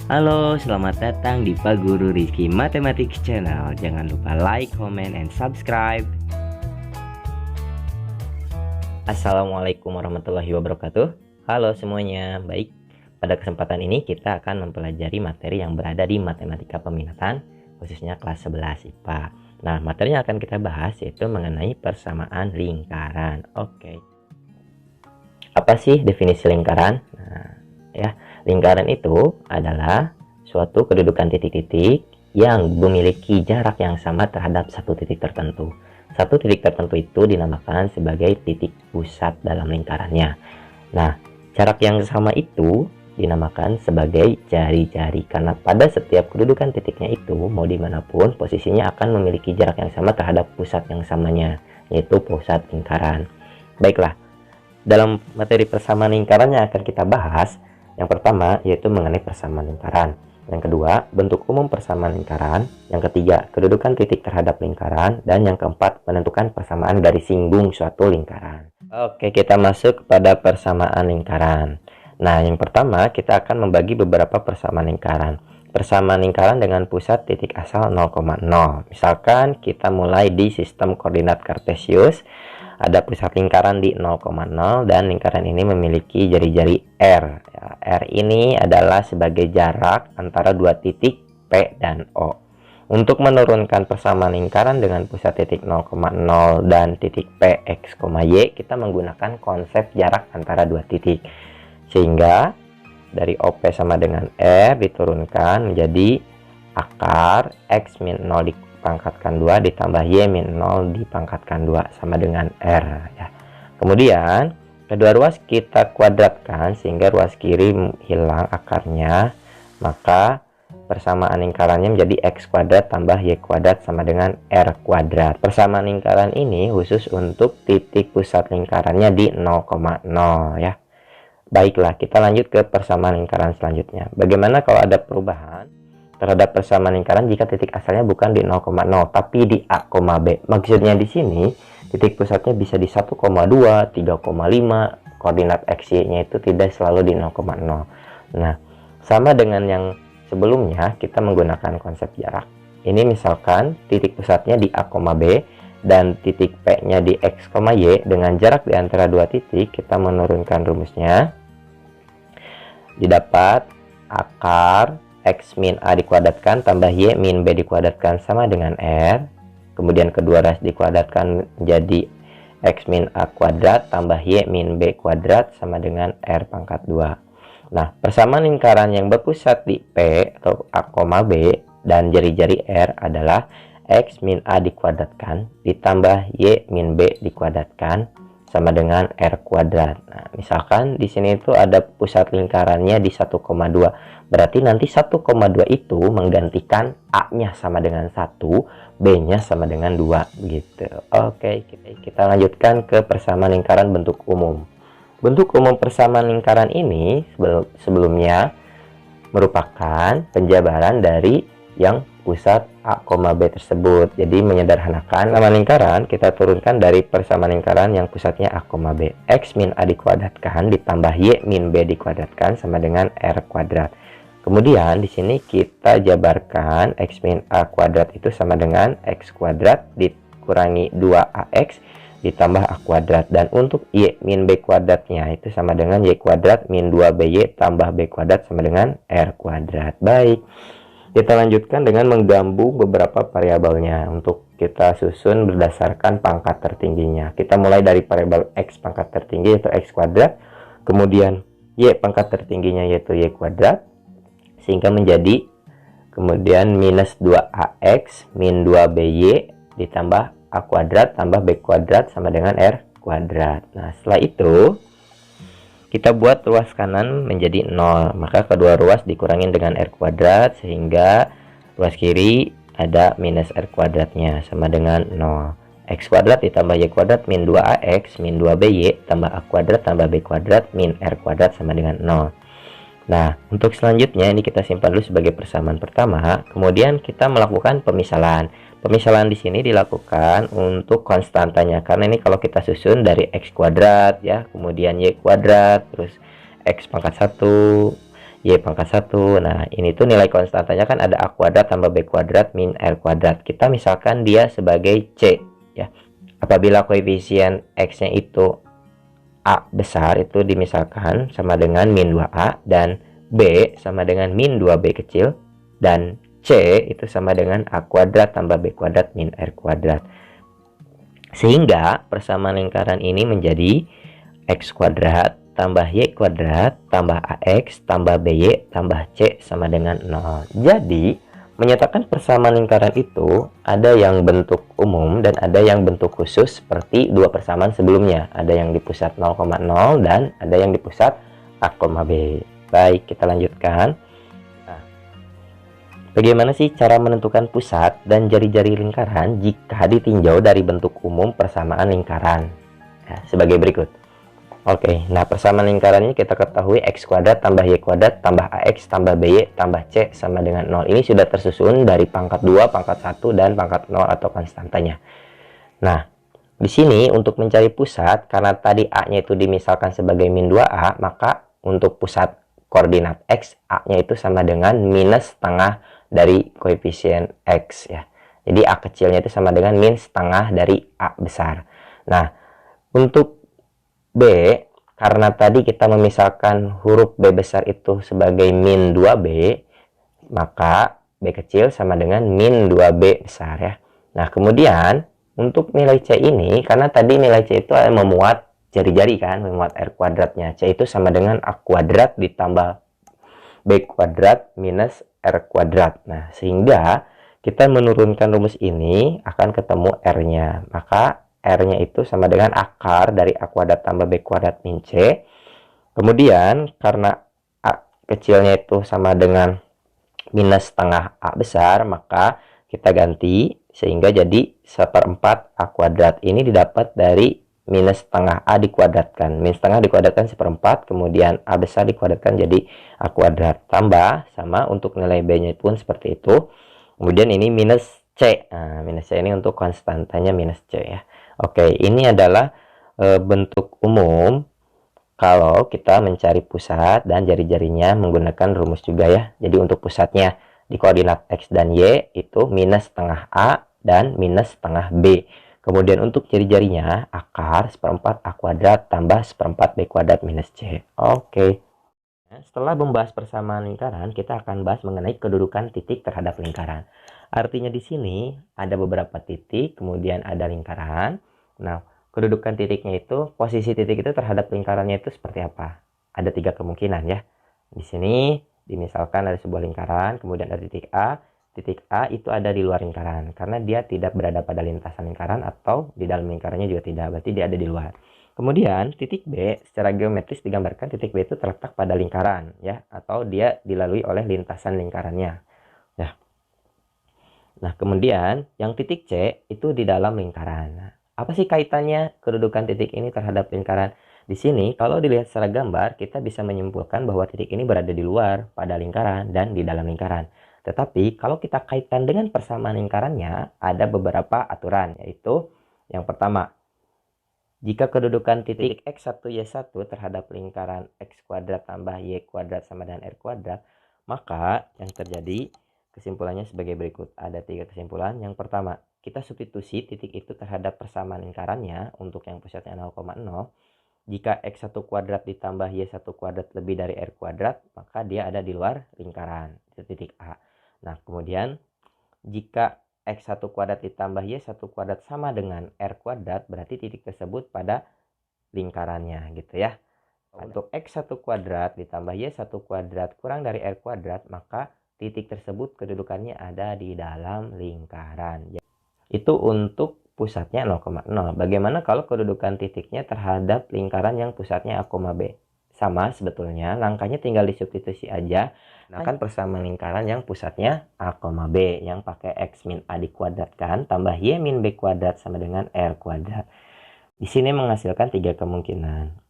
Halo, selamat datang di Pak Guru Rizky Mathematics Channel. Jangan lupa like, comment, and subscribe. Assalamualaikum warahmatullahi wabarakatuh. Halo semuanya, baik. Pada kesempatan ini kita akan mempelajari materi yang berada di Matematika Peminatan, khususnya kelas 11 IPA. Nah, materi yang akan kita bahas yaitu mengenai persamaan lingkaran. Oke. Apa sih definisi lingkaran? Nah, lingkaran itu adalah suatu kedudukan titik-titik yang memiliki jarak yang sama terhadap satu titik tertentu. Satu titik tertentu itu dinamakan sebagai titik pusat dalam lingkarannya. Nah, jarak yang sama itu dinamakan sebagai jari-jari karena pada setiap kedudukan titiknya itu, mau dimanapun posisinya akan memiliki jarak yang sama terhadap pusat yang samanya, yaitu pusat lingkaran. Baiklah, dalam materi persamaan lingkaran yang akan kita bahas, yang pertama yaitu mengenai persamaan lingkaran. Yang kedua, bentuk umum persamaan lingkaran. Yang ketiga, kedudukan titik terhadap lingkaran. Dan yang keempat, menentukan persamaan garis singgung suatu lingkaran. Oke, kita masuk kepada persamaan lingkaran. Nah, yang pertama kita akan membagi beberapa persamaan lingkaran. Persamaan lingkaran dengan pusat titik asal 0,0. Misalkan kita mulai di sistem koordinat Kartesius. Ada pusat lingkaran di 0,0 dan lingkaran ini memiliki jari-jari R. R ini adalah sebagai jarak antara dua titik P dan O. Untuk menurunkan persamaan lingkaran dengan pusat titik 0,0 dan titik P, X, Y, kita menggunakan konsep jarak antara dua titik. Sehingga dari OP sama dengan R diturunkan menjadi akar X min 0 dipangkatkan 2 ditambah Y min 0 dipangkatkan 2 sama dengan R ya. Kemudian kedua ruas kita kuadratkan sehingga ruas kiri hilang akarnya, maka persamaan lingkarannya menjadi X kuadrat tambah Y kuadrat sama dengan R kuadrat. Persamaan lingkaran ini khusus untuk titik pusat lingkarannya di 0,0 ya. Baiklah, kita lanjut ke persamaan lingkaran selanjutnya. Bagaimana kalau ada perubahan terhadap persamaan lingkaran jika titik asalnya bukan di 0,0 tapi di A, B. Maksudnya di sini titik pusatnya bisa di 1,2, 3,5, koordinat XY-nya itu tidak selalu di 0,0. Nah, sama dengan yang sebelumnya kita menggunakan konsep jarak. Ini misalkan titik pusatnya di A, B dan titik P-nya di X, Y dengan jarak di antara dua titik, kita menurunkan rumusnya. Didapat akar X min A dikuadratkan tambah Y min B dikuadratkan sama dengan R. Kemudian kedua ruas dikuadratkan menjadi X min A kuadrat tambah Y min B kuadrat sama dengan R pangkat 2. Nah, persamaan lingkaran yang berpusat di P atau A, B dan jari-jari R adalah X min A dikuadratkan ditambah Y min B dikuadratkan sama dengan R kuadrat. Nah, misalkan di sini itu ada pusat lingkarannya di 1,2. Berarti nanti 1,2 itu menggantikan A-nya sama dengan 1, B-nya sama dengan 2 gitu. Oke, kita lanjutkan ke persamaan lingkaran bentuk umum. Bentuk umum persamaan lingkaran ini sebelumnya merupakan penjabaran dari yang pusat A, B tersebut. Jadi menyederhanakan nama lingkaran kita turunkan dari persamaan lingkaran yang pusatnya A, B. X min A dikuadratkan ditambah Y min B dikuadratkan sama dengan R kuadrat. Kemudian di sini kita jabarkan X min A kuadrat itu sama dengan X kuadrat dikurangi 2AX ditambah A kuadrat. Dan untuk Y min B kuadratnya itu sama dengan Y kuadrat min 2BY tambah B kuadrat sama dengan R kuadrat. Baik, kita lanjutkan dengan menggabung beberapa variabelnya untuk kita susun berdasarkan pangkat tertingginya. Kita mulai dari variabel X pangkat tertinggi yaitu X kuadrat, kemudian Y pangkat tertingginya yaitu Y kuadrat, sehingga menjadi kemudian minus 2AX min 2BY ditambah A kuadrat tambah B kuadrat sama dengan R kuadrat. Nah, setelah itu kita buat ruas kanan menjadi 0, maka kedua ruas dikurangin dengan R kuadrat sehingga ruas kiri ada minus R kuadratnya sama dengan 0. X kuadrat ditambah Y kuadrat min 2AX min 2BY tambah A kuadrat tambah B kuadrat min R kuadrat sama dengan 0. Nah, untuk selanjutnya ini kita simpan dulu sebagai persamaan pertama. Kemudian kita melakukan pemisalan. Pemisalan di sini dilakukan untuk konstantanya karena ini kalau kita susun dari X kuadrat ya, kemudian Y kuadrat, terus X pangkat 1, Y pangkat 1. Nah, ini tuh nilai konstantanya kan ada A kuadrat tambah B kuadrat min R kuadrat. Kita misalkan dia sebagai C ya. Apabila koefisien X-nya itu A besar itu dimisalkan sama dengan min 2A dan B sama dengan min 2B kecil dan C itu sama dengan A kuadrat tambah B kuadrat min R kuadrat. Sehingga persamaan lingkaran ini menjadi X kuadrat tambah Y kuadrat tambah AX tambah BY tambah C sama dengan 0. Jadi, menyatakan persamaan lingkaran itu ada yang bentuk umum dan ada yang bentuk khusus seperti dua persamaan sebelumnya. Ada yang di pusat 0,0 dan ada yang di pusat A, B. Baik, kita lanjutkan. Nah, bagaimana sih cara menentukan pusat dan jari-jari lingkaran jika ditinjau dari bentuk umum persamaan lingkaran? Nah, sebagai berikut. Oke, nah persamaan lingkarannya kita ketahui X kuadrat tambah Y kuadrat tambah AX tambah BY tambah C sama dengan 0. Ini sudah tersusun dari pangkat 2, pangkat 1, dan pangkat 0 atau konstantanya. Nah, di sini untuk mencari pusat, karena tadi A-nya itu dimisalkan sebagai min 2A, maka untuk pusat koordinat X, A-nya itu sama dengan minus setengah dari koefisien X ya. Jadi A kecilnya itu sama dengan min setengah dari A besar. Nah, untuk B, karena tadi kita memisahkan huruf B besar itu sebagai min 2B, maka B kecil sama dengan min 2B besar ya. Nah, kemudian untuk nilai C ini, karena tadi nilai C itu memuat jari-jari kan, memuat R kuadratnya. C itu sama dengan A kuadrat ditambah B kuadrat minus R kuadrat. Nah, sehingga kita menurunkan rumus ini akan ketemu R-nya. Maka R-nya itu sama dengan akar dari A kuadrat tambah B kuadrat min C. Kemudian karena A kecilnya itu sama dengan minus setengah A besar, maka kita ganti sehingga jadi 1/4 A kuadrat. Ini didapat dari minus setengah A dikuadratkan. Minus setengah dikuadratkan 1/4, kemudian A besar dikuadratkan jadi A kuadrat. Tambah sama untuk nilai B-nya pun seperti itu. Kemudian ini minus C. Nah, minus C ini untuk konstantanya minus C ya. Oke, ini adalah bentuk umum kalau kita mencari pusat dan jari-jarinya menggunakan rumus juga ya. Jadi untuk pusatnya di koordinat X dan Y itu minus setengah A dan minus setengah B. Kemudian untuk jari-jarinya akar 1/4 A kuadrat tambah 1/4 B kuadrat minus C. Oke. Nah, setelah membahas persamaan lingkaran, kita akan bahas mengenai kedudukan titik terhadap lingkaran. Artinya di sini ada beberapa titik, kemudian ada lingkaran. Nah, kedudukan titiknya itu, posisi titik itu terhadap lingkarannya itu seperti apa? Ada 3 kemungkinan ya. Di sini dimisalkan ada sebuah lingkaran, kemudian ada titik A. Titik A itu ada di luar lingkaran, karena dia tidak berada pada lintasan lingkaran atau di dalam lingkarannya juga tidak, berarti dia ada di luar. Kemudian titik B secara geometris digambarkan titik B itu terletak pada lingkaran ya, atau dia dilalui oleh lintasan lingkarannya. Nah, kemudian yang titik C itu di dalam lingkaran. Nah, apa sih kaitannya kedudukan titik ini terhadap lingkaran? Di sini kalau dilihat secara gambar kita bisa menyimpulkan bahwa titik ini berada di luar pada lingkaran dan di dalam lingkaran. Tetapi kalau kita kaitkan dengan persamaan lingkarannya ada beberapa aturan, yaitu yang pertama, jika kedudukan titik X1 Y1 terhadap lingkaran X kuadrat tambah Y kuadrat sama dengan R kuadrat, maka yang terjadi kesimpulannya sebagai berikut. Ada 3 kesimpulan. Yang pertama, kita substitusi titik itu terhadap persamaan lingkarannya untuk yang pusatnya 0,0. Jika X1 kuadrat ditambah Y1 kuadrat lebih dari R kuadrat, maka dia ada di luar lingkaran. Itu titik A. Nah, kemudian jika X1 kuadrat ditambah Y1 kuadrat sama dengan R kuadrat, berarti titik tersebut pada lingkarannya gitu ya. Untuk X1 kuadrat ditambah Y1 kuadrat kurang dari R kuadrat, maka titik tersebut kedudukannya ada di dalam lingkaran. Itu untuk pusatnya 0,0. Bagaimana kalau kedudukan titiknya terhadap lingkaran yang pusatnya A, B? Sama sebetulnya, langkahnya tinggal disubstitusi aja. Nah, kan persamaan lingkaran yang pusatnya A, B yang pakai X min A dikuadratkan tambah Y min B kuadrat sama dengan R kuadrat. Di sini menghasilkan 3 kemungkinan.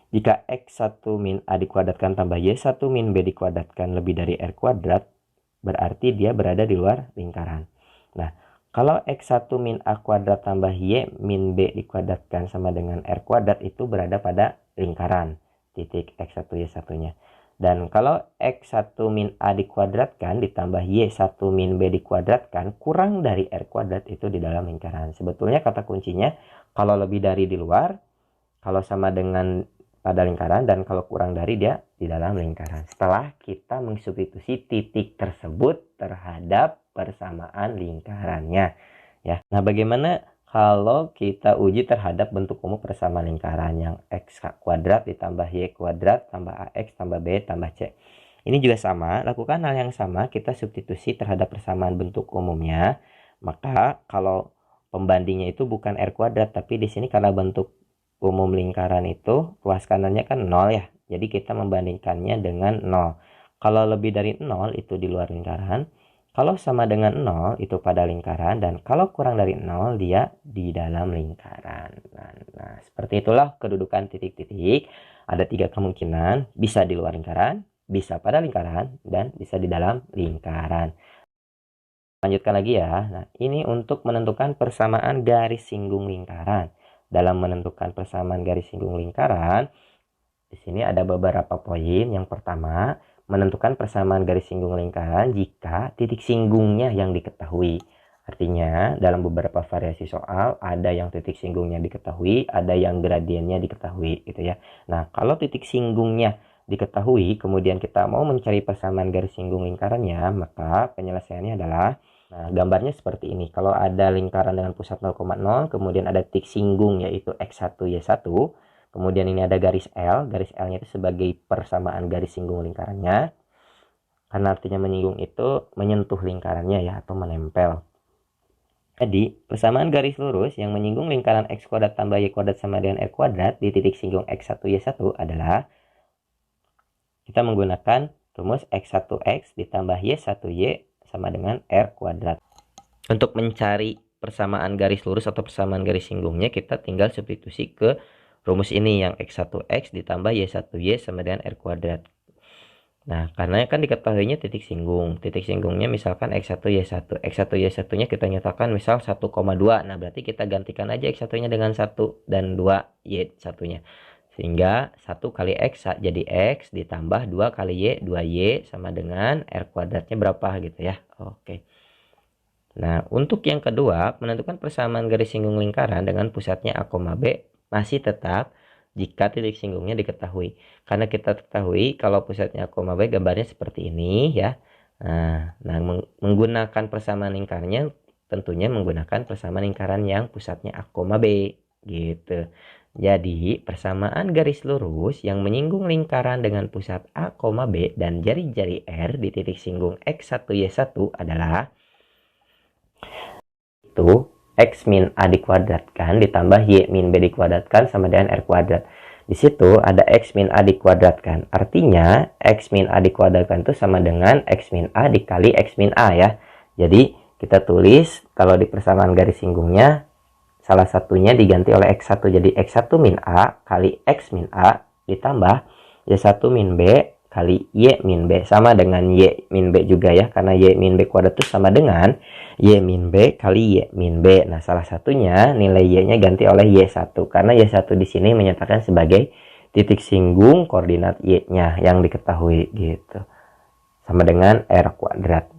Jika X1 min A dikuadratkan tambah Y1 min B dikuadratkan lebih dari R kuadrat, berarti dia berada di luar lingkaran. Nah, kalau X1 min A kuadrat tambah Y min B dikuadratkan sama dengan R kuadrat, itu berada pada lingkaran titik X1 Y1-nya. Dan kalau X1 min A dikuadratkan ditambah Y1 min B dikuadratkan kurang dari R kuadrat itu di dalam lingkaran. Sebetulnya kata kuncinya kalau lebih dari di luar, kalau sama dengan pada lingkaran, dan kalau kurang dari dia di dalam lingkaran. Setelah kita mensubstitusi titik tersebut terhadap persamaan lingkarannya. Ya. Nah, bagaimana kalau kita uji terhadap bentuk umum persamaan lingkaran yang X kuadrat ditambah Y kuadrat tambah AX tambah B tambah C. Ini juga sama, lakukan hal yang sama, kita substitusi terhadap persamaan bentuk umumnya. Maka kalau pembandingnya itu bukan R kuadrat, tapi di sini karena bentuk umum lingkaran itu luas kanannya kan 0 ya. Jadi kita membandingkannya dengan 0. Kalau lebih dari 0 itu di luar lingkaran. Kalau sama dengan 0 itu pada lingkaran, dan kalau kurang dari 0 dia di dalam lingkaran. Nah, seperti itulah kedudukan titik-titik. Ada 3 kemungkinan, bisa di luar lingkaran, bisa pada lingkaran, dan bisa di dalam lingkaran. Lanjutkan lagi ya. Nah, ini untuk menentukan persamaan garis singgung lingkaran. Dalam menentukan persamaan garis singgung lingkaran, di sini ada beberapa poin. Yang pertama, menentukan persamaan garis singgung lingkaran jika titik singgungnya yang diketahui. Artinya, dalam beberapa variasi soal, ada yang titik singgungnya diketahui, ada yang gradiennya diketahui, gitu ya. Nah, kalau titik singgungnya diketahui, kemudian kita mau mencari persamaan garis singgung lingkarannya, maka penyelesaiannya adalah, nah, gambarnya seperti ini. Kalau ada lingkaran dengan pusat 0,0, kemudian ada titik singgung yaitu X1, Y1, kemudian ini ada garis L nya itu sebagai persamaan garis singgung lingkarannya. Karena artinya menyinggung itu menyentuh lingkarannya ya, atau menempel. Jadi, persamaan garis lurus yang menyinggung lingkaran X kuadrat tambah Y kuadrat sama dengan R kuadrat di titik singgung X1, Y1 adalah, kita menggunakan rumus X1X ditambah Y1Y sama dengan R kuadrat. Untuk mencari persamaan garis lurus atau persamaan garis singgungnya, kita tinggal substitusi ke rumus ini yang X1X ditambah Y1Y sama dengan R kuadrat. Nah, karena kan diketahuinya titik singgung. Titik singgungnya misalkan X1Y1. X1Y1-nya kita nyatakan misal 1,2. Nah, berarti kita gantikan aja X1-nya dengan 1 dan 2 Y1-nya. Sehingga 1 kali X jadi X ditambah 2 kali Y, 2Y sama dengan R kuadratnya berapa gitu ya. Oke. Nah, untuk yang kedua, menentukan persamaan garis singgung lingkaran dengan pusatnya A, B masih tetap jika titik singgungnya diketahui. Karena kita ketahui kalau pusatnya A, B gambarnya seperti ini ya. Nah, menggunakan persamaan lingkarannya tentunya menggunakan persamaan lingkaran yang pusatnya A, B gitu. Jadi, persamaan garis lurus yang menyinggung lingkaran dengan pusat A, B dan jari-jari R di titik singgung X1, Y1 adalah itu X min A dikuadratkan ditambah Y min B dikuadratkan sama dengan R kuadrat. Di situ ada X min A dikuadratkan. Artinya X min A dikuadratkan itu sama dengan X min A dikali X min A ya. Jadi kita tulis kalau di persamaan garis singgungnya salah satunya diganti oleh X1. Jadi X1 min A kali X min A ditambah Y1 min B kali Y min B sama dengan Y min B juga ya. Karena Y min B kuadrat itu sama dengan Y min B kali Y min B. Nah, salah satunya nilai Y-nya ganti oleh Y1. Karena Y1 di sini menyatakan sebagai titik singgung koordinat Y-nya yang diketahui gitu. Sama dengan R kuadrat.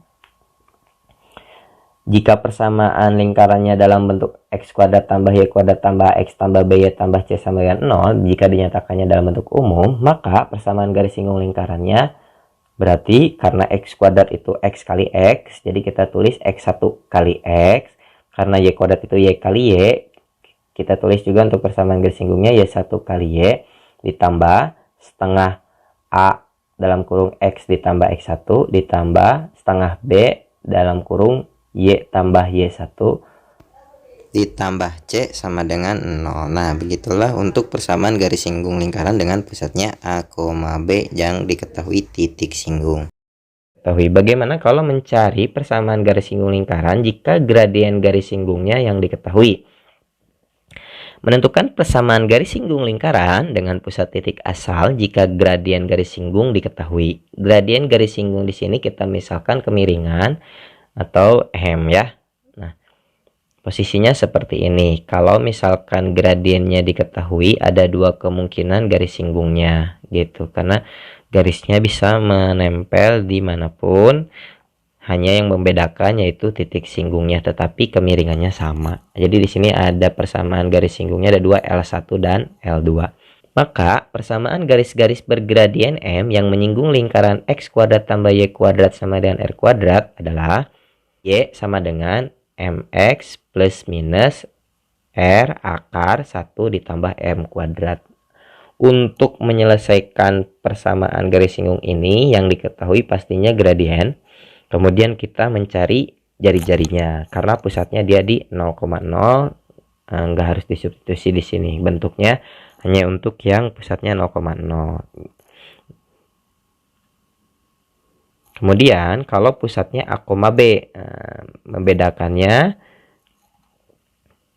Jika persamaan lingkarannya dalam bentuk X kuadrat tambah Y kuadrat tambah X tambah BY tambah C sama dengan 0, jika dinyatakannya dalam bentuk umum, maka persamaan garis singgung lingkarannya berarti karena X kuadrat itu X kali X, jadi kita tulis X1 kali X. Karena Y kuadrat itu Y kali Y, kita tulis juga untuk persamaan garis singgungnya Y1 kali Y ditambah setengah A dalam kurung X ditambah X1 ditambah setengah B dalam kurung Y tambah Y1 ditambah C sama dengan 0. Nah, begitulah untuk persamaan garis singgung lingkaran dengan pusatnya A, B yang diketahui titik singgung. Bagaimana kalau mencari persamaan garis singgung lingkaran jika gradien garis singgungnya yang diketahui? Menentukan persamaan garis singgung lingkaran dengan pusat titik asal jika gradien garis singgung diketahui. Gradien garis singgung di sini kita misalkan kemiringan atau hem ya. Posisinya seperti ini. Kalau misalkan gradiennya diketahui, ada dua kemungkinan garis singgungnya gitu. Karena garisnya bisa menempel dimanapun, hanya yang membedakan yaitu titik singgungnya, tetapi kemiringannya sama. Jadi di sini ada persamaan garis singgungnya, ada dua, L1 dan L2. Maka persamaan garis-garis bergradien M yang menyinggung lingkaran X kuadrat tambah Y kuadrat sama dengan R kuadrat adalah Y sama dengan MX plus minus R akar 1 ditambah M kuadrat. Untuk menyelesaikan persamaan garis singgung ini, yang diketahui pastinya gradien. Kemudian kita mencari jari-jarinya, karena pusatnya dia di 0,0, nggak harus disubstitusi di sini. Bentuknya hanya untuk yang pusatnya 0,0. Kemudian kalau pusatnya A, B, membedakannya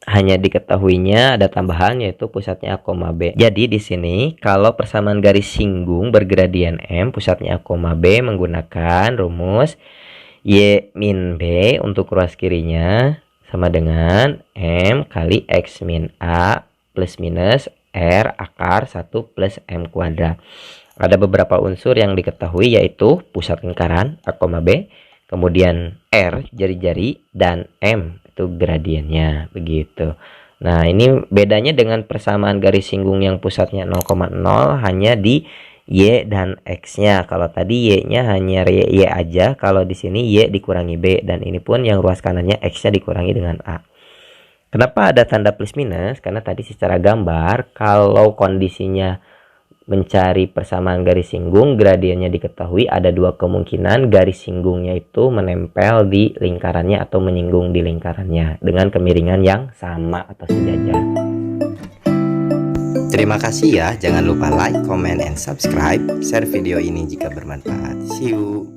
hanya diketahuinya ada tambahan yaitu pusatnya A, B. Jadi di sini kalau persamaan garis singgung bergradien M, pusatnya A, B menggunakan rumus Y min B untuk ruas kirinya sama dengan M kali X min A plus minus R akar 1 plus M kuadrat. Ada beberapa unsur yang diketahui yaitu pusat lingkaran A, B, kemudian R jari-jari, dan M itu gradiennya begitu. Nah, ini bedanya dengan persamaan garis singgung yang pusatnya 0,0 hanya di Y dan X-nya. Kalau tadi Y-nya hanya Y aja, kalau di sini Y dikurangi B, dan ini pun yang ruas kanannya X-nya dikurangi dengan A. Kenapa ada tanda plus minus? Karena tadi secara gambar kalau kondisinya mencari persamaan garis singgung, gradiennya diketahui, ada dua kemungkinan garis singgungnya itu menempel di lingkarannya atau menyinggung di lingkarannya dengan kemiringan yang sama atau sejajar. Terima kasih ya, jangan lupa like, comment, and subscribe. Share video ini jika bermanfaat. See you.